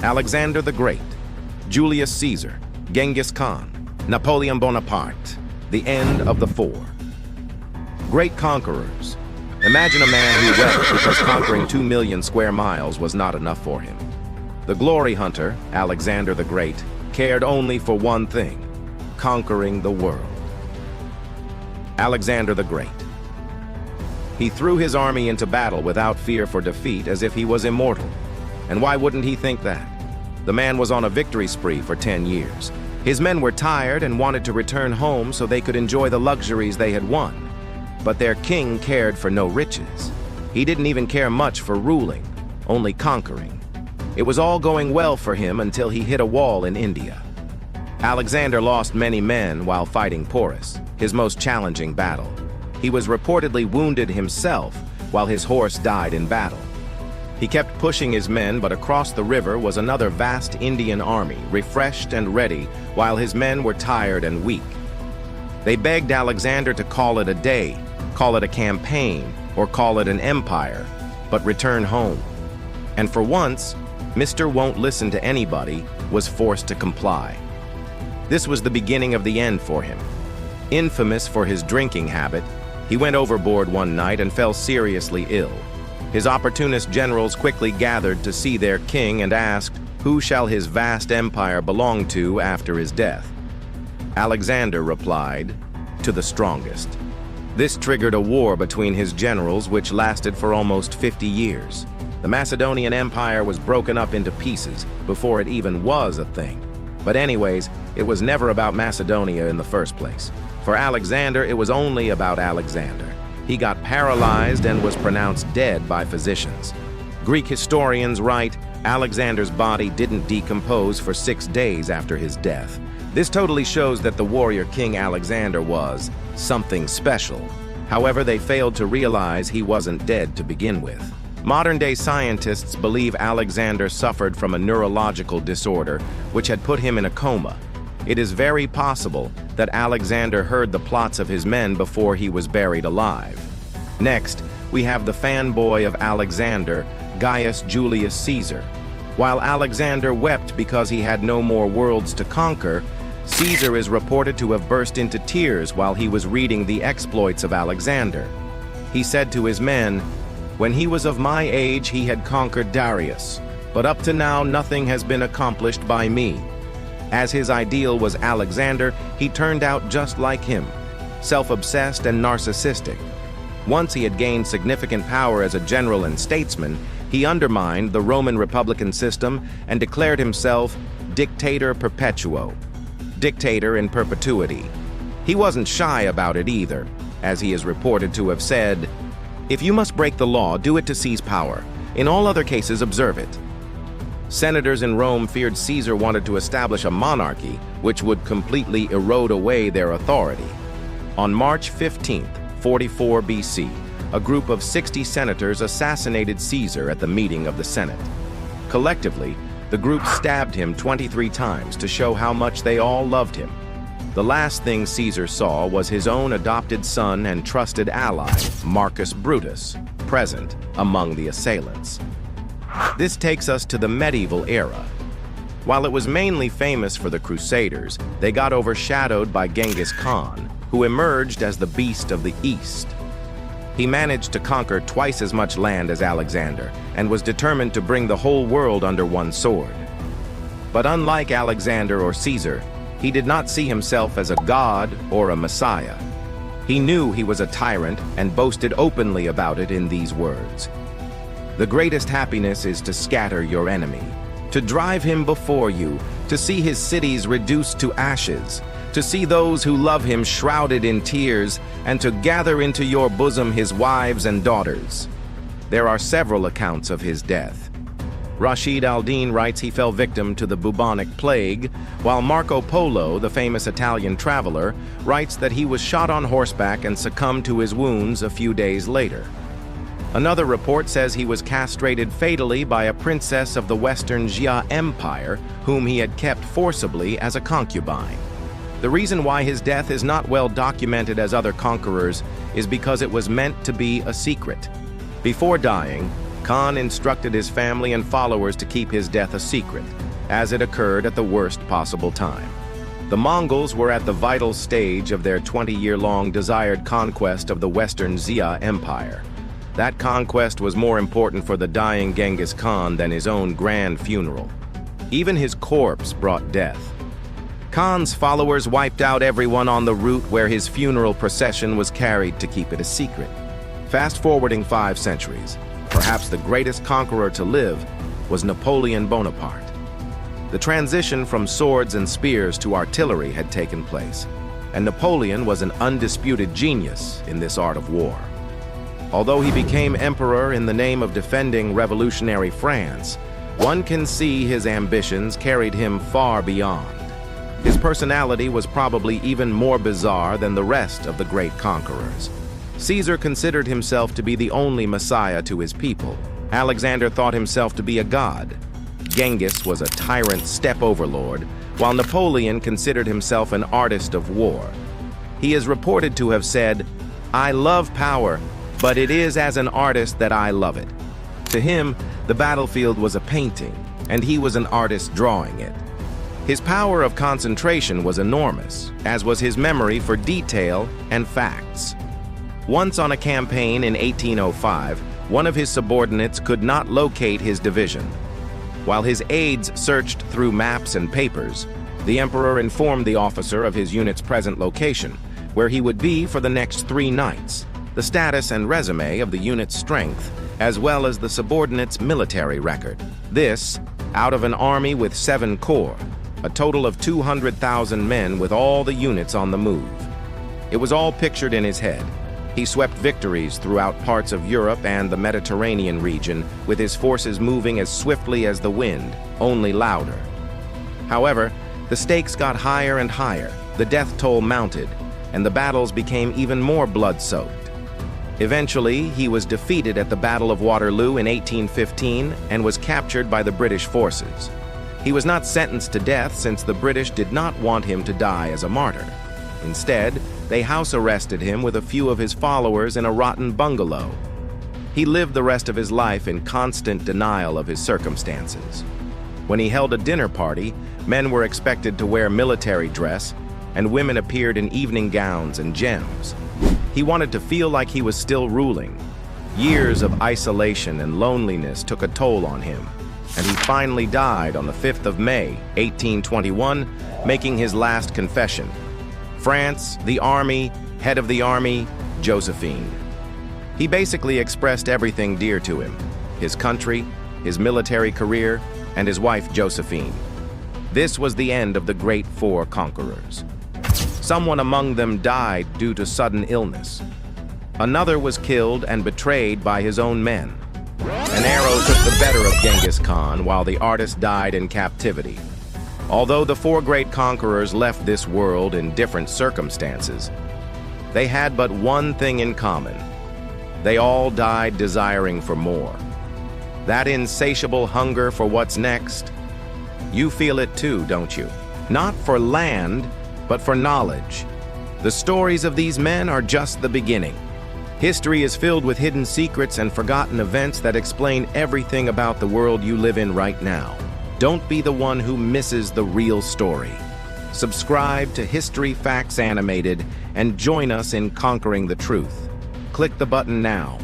Alexander the Great, Julius Caesar, Genghis Khan, Napoleon Bonaparte, the end of the four. Great Conquerors. Imagine a man who wept because conquering 2 million square miles was not enough for him. The glory hunter, Alexander the Great, cared only for one thing: conquering the world. Alexander the Great. He threw his army into battle without fear for defeat, as if he was immortal. And why wouldn't he think that? The man was on a victory spree for 10 years. His men were tired and wanted to return home so they could enjoy the luxuries they had won. But their king cared for no riches. He didn't even care much for ruling, only conquering. It was all going well for him until he hit a wall in India. Alexander lost many men while fighting Porus, his most challenging battle. He was reportedly wounded himself while his horse died in battle. He kept pushing his men, but across the river was another vast Indian army, refreshed and ready, while his men were tired and weak. They begged Alexander to call it a day, call it a campaign, or call it an empire, but return home. And for once, Mr. Won't Listen to Anybody was forced to comply. This was the beginning of the end for him. Infamous for his drinking habit, he went overboard one night and fell seriously ill. His opportunist generals quickly gathered to see their king and asked, who shall his vast empire belong to after his death? Alexander replied, to the strongest. This triggered a war between his generals, which lasted for almost 50 years. The Macedonian Empire was broken up into pieces before it even was a thing. But anyways, it was never about Macedonia in the first place. For Alexander, it was only about Alexander. He got paralyzed and was pronounced dead by physicians. Greek historians write, Alexander's body didn't decompose for 6 days after his death. This totally shows that the warrior king Alexander was something special. However, they failed to realize he wasn't dead to begin with. Modern-day scientists believe Alexander suffered from a neurological disorder which had put him in a coma. It is very possible that Alexander heard the plots of his men before he was buried alive. Next, we have the fanboy of Alexander, Gaius Julius Caesar. While Alexander wept because he had no more worlds to conquer, Caesar is reported to have burst into tears while he was reading the exploits of Alexander. He said to his men, when he was of my age, he had conquered Darius, but up to now nothing has been accomplished by me. As his ideal was Alexander, he turned out just like him, self-obsessed and narcissistic. Once he had gained significant power as a general and statesman, he undermined the Roman Republican system and declared himself dictator perpetuo, dictator in perpetuity. He wasn't shy about it either, as he is reported to have said, if you must break the law, do it to seize power. In all other cases, observe it. Senators in Rome feared Caesar wanted to establish a monarchy which would completely erode away their authority. On March 15, 44 BC, a group of 60 senators assassinated Caesar at the meeting of the Senate. Collectively, the group stabbed him 23 times to show how much they all loved him. The last thing Caesar saw was his own adopted son and trusted ally, Marcus Brutus, present among the assailants. This takes us to the medieval era. While it was mainly famous for the Crusaders, they got overshadowed by Genghis Khan, who emerged as the beast of the East. He managed to conquer twice as much land as Alexander and was determined to bring the whole world under one sword. But unlike Alexander or Caesar, he did not see himself as a god or a messiah. He knew he was a tyrant and boasted openly about it in these words. The greatest happiness is to scatter your enemy, to drive him before you, to see his cities reduced to ashes, to see those who love him shrouded in tears, and to gather into your bosom his wives and daughters. There are several accounts of his death. Rashid al-Din writes he fell victim to the bubonic plague, while Marco Polo, the famous Italian traveler, writes that he was shot on horseback and succumbed to his wounds a few days later. Another report says he was castrated fatally by a princess of the Western Jia Empire, whom he had kept forcibly as a concubine. The reason why his death is not well documented as other conquerors is because it was meant to be a secret. Before dying, Khan instructed his family and followers to keep his death a secret, as it occurred at the worst possible time. The Mongols were at the vital stage of their 20-year-long desired conquest of the Western Xia Empire. That conquest was more important for the dying Genghis Khan than his own grand funeral. Even his corpse brought death. Khan's followers wiped out everyone on the route where his funeral procession was carried to keep it a secret. Fast-forwarding 5 centuries, perhaps the greatest conqueror to live was Napoleon Bonaparte. The transition from swords and spears to artillery had taken place, and Napoleon was an undisputed genius in this art of war. Although he became emperor in the name of defending revolutionary France, one can see his ambitions carried him far beyond. His personality was probably even more bizarre than the rest of the great conquerors. Caesar considered himself to be the only messiah to his people. Alexander thought himself to be a god. Genghis was a tyrant steppe overlord, while Napoleon considered himself an artist of war. He is reported to have said, "I love power, but it is as an artist that I love it." To him, the battlefield was a painting, and he was an artist drawing it. His power of concentration was enormous, as was his memory for detail and facts. Once on a campaign in 1805, one of his subordinates could not locate his division. While his aides searched through maps and papers, the emperor informed the officer of his unit's present location, where he would be for the next 3 nights, the status and resume of the unit's strength, as well as the subordinate's military record. This, out of an army with 7 corps, a total of 200,000 men with all the units on the move. It was all pictured in his head. He swept victories throughout parts of Europe and the Mediterranean region, with his forces moving as swiftly as the wind, only louder. However, the stakes got higher and higher, the death toll mounted, and the battles became even more blood-soaked. Eventually, he was defeated at the Battle of Waterloo in 1815 and was captured by the British forces. He was not sentenced to death since the British did not want him to die as a martyr. Instead, they house arrested him with a few of his followers in a rotten bungalow. He lived the rest of his life in constant denial of his circumstances. When he held a dinner party, men were expected to wear military dress, and women appeared in evening gowns and gems. He wanted to feel like he was still ruling. Years of isolation and loneliness took a toll on him, and he finally died on the 5th of May, 1821, making his last confession. France, the army, head of the army, Josephine. He basically expressed everything dear to him: his country, his military career, and his wife Josephine. This was the end of the great 4 conquerors. Someone among them died due to sudden illness. Another was killed and betrayed by his own men. An arrow took the better of Genghis Khan, while the artist died in captivity. Although the 4 great conquerors left this world in different circumstances, they had but one thing in common. They all died desiring for more. That insatiable hunger for what's next. You feel it too, don't you? Not for land, but for knowledge. The stories of these men are just the beginning. History is filled with hidden secrets and forgotten events that explain everything about the world you live in right now. Don't be the one who misses the real story. Subscribe to History Facts Animated and join us in conquering the truth. Click the button now.